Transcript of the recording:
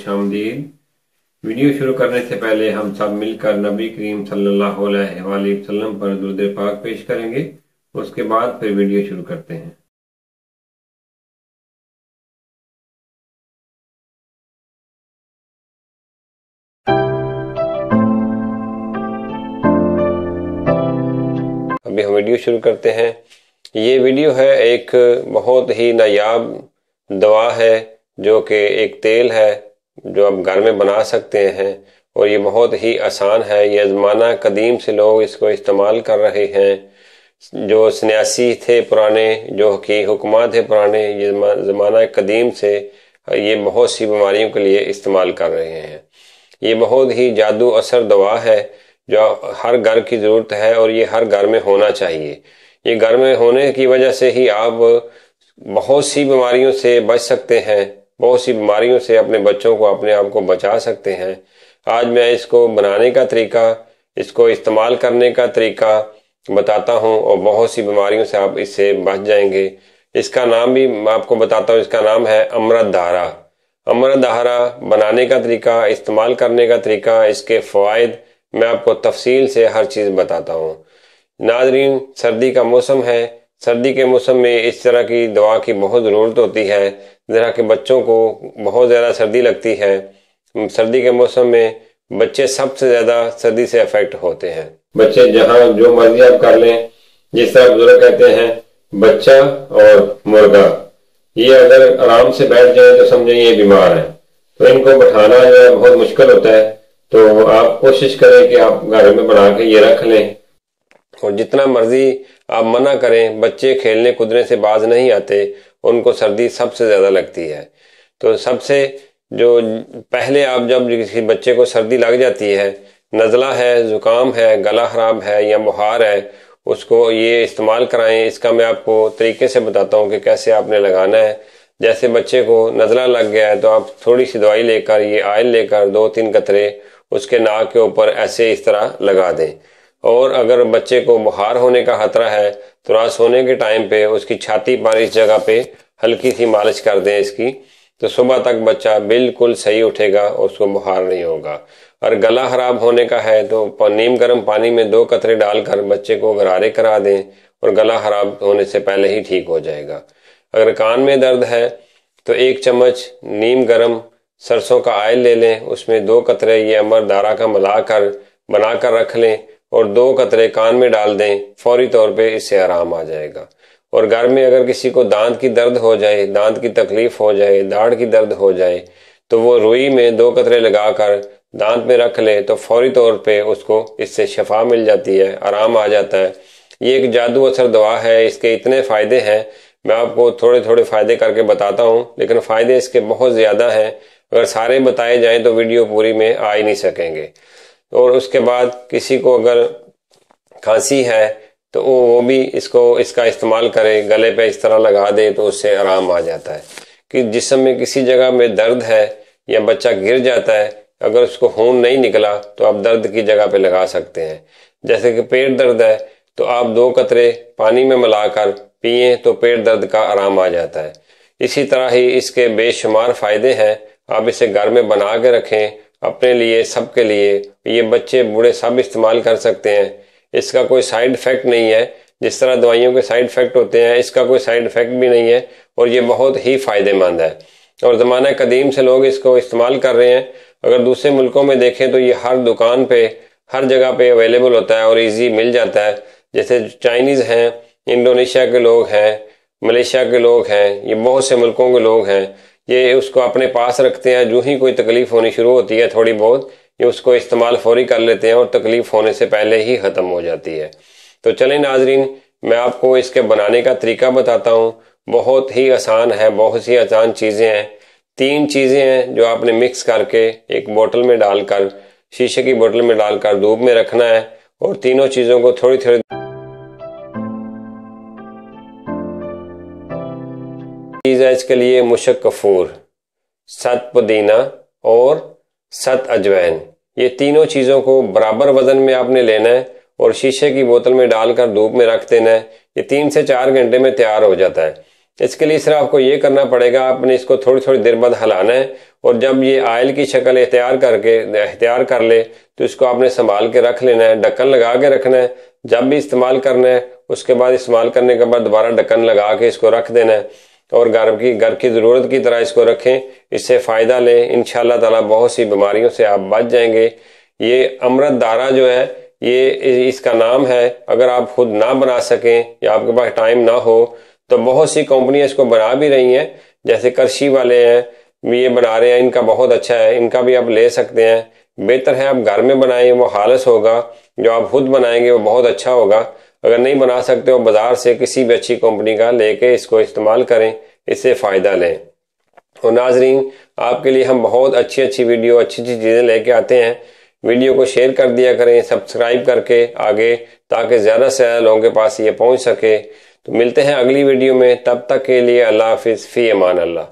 खुशामदीद। Video शुरू करने से पहले हम सब मिलकर नबी करीम सल्लल्लाहु अलैहि वसल्लम पर दुरूद पाक पेश करेंगे। उसके बाद फिर वीडियो शुरू करते हैं। अभी हम वीडियो शुरू करते हैं। ये वीडियो है एक बहुत ही नायाब दवा है, जो कि एक तेल है जो आप घर में बना सकते हैं और ये बहुत ही आसान है। ये ज़माना कदीम से लोग इसको इस्तेमाल कर रहे हैं। जो सन्यासी थे पुराने, जो कि हुक्मा थे पुराने, ये ज़माना कदीम से ये बहुत सी बीमारियों के लिए इस्तेमाल कर रहे हैं। ये बहुत ही जादू असर दवा है जो हर घर की ज़रूरत है और ये हर घर में होना चाहिए। ये घर में होने की वजह से ही आप बहुत सी बीमारियों से बच सकते हैं, बहुत सी बीमारियों से अपने बच्चों को, अपने आप को बचा सकते हैं। आज मैं इसको बनाने का तरीका, इसको इस्तेमाल करने का तरीका बताता हूँ और बहुत सी बीमारियों से आप इससे बच जाएंगे। इसका नाम भी मैं आपको बताता हूँ। इसका नाम है अमृत धारा। अमृत धारा बनाने का तरीका, इस्तेमाल करने का तरीका, इसके फ़वाइद मैं आपको तफसील से हर चीज़ बताता हूँ। नाज़रीन, सर्दी का मौसम है। सर्दी के मौसम में इस तरह की दवा की बहुत ज़रूरत होती है। ज़रा कि बच्चों को बहुत ज़्यादा सर्दी लगती है। सर्दी के मौसम में बच्चे सबसे ज़्यादा सर्दी से अफेक्ट होते हैं। बच्चे जहाँ जो मर्जी आप कर लें, जिस तरह बुजुर्ग कहते हैं बच्चा और मुर्गा, ये अगर आराम से बैठ जाए तो समझे ये बीमार है। तो इनको बैठाना जो है बहुत मुश्किल होता है। तो आप कोशिश करें कि आप घर में बना के ये रख लें। और जितना मर्जी आप मना करें, बच्चे खेलने कूदने से बाज नहीं आते, उनको सर्दी सबसे ज़्यादा लगती है। तो सबसे जो पहले आप जब किसी बच्चे को सर्दी लग जाती है, नज़ला है, ज़ुकाम है, गला ख़राब है या बुखार है, उसको ये इस्तेमाल कराएं। इसका मैं आपको तरीके से बताता हूँ कि कैसे आपने लगाना है। जैसे बच्चे को नज़ला लग गया है तो आप थोड़ी सी दवाई लेकर, ये ऑयल लेकर 2-3 कतरे उसके नाक के ऊपर ऐसे इस तरह लगा दें। और अगर बच्चे को बुखार होने का खतरा है तो रात सोने के टाइम पे उसकी छाती पर इस जगह पे हल्की सी मालिश कर दें इसकी, तो सुबह तक बच्चा बिल्कुल सही उठेगा और उसको बुखार नहीं होगा। और गला खराब होने का है तो नीम गर्म पानी में 2 कतरे डालकर बच्चे को गरारे करा दें और गला खराब होने से पहले ही ठीक हो जाएगा। अगर कान में दर्द है तो 1 चम्मच नीम गर्म सरसों का ऑयल ले लें, उसमें 2 कतरे ये अमृत धारा का मिलाकर बनाकर रख लें और 2 कतरे कान में डाल दें। फौरी तौर पे इससे आराम आ जाएगा। और घर में अगर किसी को दांत की दर्द हो जाए, दांत की तकलीफ हो जाए, दाढ़ की दर्द हो जाए, तो वो रुई में 2 कतरे लगाकर दांत में रख ले तो फौरी तौर पे उसको इससे शफा मिल जाती है, आराम आ जाता है। ये एक जादू असर दवा है। इसके इतने फ़ायदे हैं, मैं आपको थोड़े थोड़े फ़ायदे करके बताता हूँ, लेकिन फ़ायदे इसके बहुत ज़्यादा हैं। अगर सारे बताए जाएं तो वीडियो पूरी में आ ही नहीं सकेंगे। और उसके बाद किसी को अगर खांसी है तो वो भी इसका इस्तेमाल करे, गले पे इस तरह लगा दे तो उससे आराम आ जाता है। कि जिस्म में किसी जगह में दर्द है या बच्चा गिर जाता है, अगर उसको खून नहीं निकला तो आप दर्द की जगह पे लगा सकते हैं। जैसे कि पेट दर्द है तो आप 2 कतरे पानी में मिलाकर पिए तो पेट दर्द का आराम आ जाता है। इसी तरह ही इसके बेशुमार फ़ायदे हैं। आप इसे घर में बना के रखें अपने लिए, सबके लिए। ये बच्चे बूढ़े सब इस्तेमाल कर सकते हैं। इसका कोई साइड इफ़ेक्ट नहीं है। जिस तरह दवाइयों के साइड इफ़ेक्ट होते हैं, इसका कोई साइड इफ़ेक्ट भी नहीं है और ये बहुत ही फ़ायदेमंद है। और ज़माना कदीम से लोग इसको इस्तेमाल कर रहे हैं। अगर दूसरे मुल्कों में देखें तो ये हर दुकान पे, हर जगह पे अवेलेबल होता है और ईजी मिल जाता है। जैसे चाइनीज़ हैं, इंडोनेशिया के लोग हैं, मलेशिया के लोग हैं, ये बहुत से मुल्कों के लोग हैं, ये उसको अपने पास रखते हैं। जो ही कोई तकलीफ होनी शुरू होती है थोड़ी बहुत, ये उसको इस्तेमाल फौरी कर लेते हैं और तकलीफ होने से पहले ही ख़त्म हो जाती है। तो चलें नाजरीन, मैं आपको इसके बनाने का तरीका बताता हूँ। बहुत ही आसान है, बहुत सी आसान चीज़ें हैं। 3 चीज़ें हैं जो आपने मिक्स करके एक बोतल में डालकर, शीशे की बोतल में डालकर धूप में रखना है। और तीनों चीज़ों को थोड़ी थोड़ी चीज़ है इसके लिए: मुशक कफूर, 7 पुदीना और 7 अजवाइन। ये तीनों चीज़ों को बराबर वज़न में आपने लेना है और शीशे की बोतल में डालकर धूप में रख देना है। ये 3 से 4 घंटे में तैयार हो जाता है। इसके लिए सिर्फ आपको ये करना पड़ेगा, आपने इसको थोड़ी थोड़ी देर बाद हिलाना है और जब ये ऑयल की शक्ल इख्तियार कर ले तो इसको आपने संभाल के रख लेना है, ढक्कन लगा के रखना है। जब भी इस्तेमाल करना है उसके बाद इस्तेमाल करने के बाद दोबारा ढक्कन लगा के इसको रख देना है और घर की ज़रूरत की तरह इसको रखें, इससे फ़ायदा लें। इंशाअल्लाह ताला बहुत सी बीमारियों से आप बच जाएंगे। ये अमृतधारा जो है ये इसका नाम है। अगर आप खुद ना बना सकें या आपके पास टाइम ना हो तो बहुत सी कंपनियां इसको बना भी रही हैं, जैसे कृषि वाले हैं ये बना रहे हैं, इनका बहुत अच्छा है, इनका भी आप ले सकते हैं। बेहतर है आप घर में बनाएं, वो खालिस होगा। जो आप खुद बनाएंगे वो बहुत अच्छा होगा। अगर नहीं बना सकते हो बाजार से किसी भी अच्छी कंपनी का लेके इसको इस्तेमाल करें, इससे फ़ायदा लें। और नाजरीन, आपके लिए हम बहुत अच्छी वीडियो अच्छी चीज़ें लेके आते हैं। वीडियो को शेयर कर दिया करें सब्सक्राइब करके आगे, ताकि ज़्यादा से ज़्यादा लोगों के पास ये पहुंच सके। तो मिलते हैं अगली वीडियो में, तब तक के लिए अल्लाह हाफिज़, फ़ी अमान अल्लाह।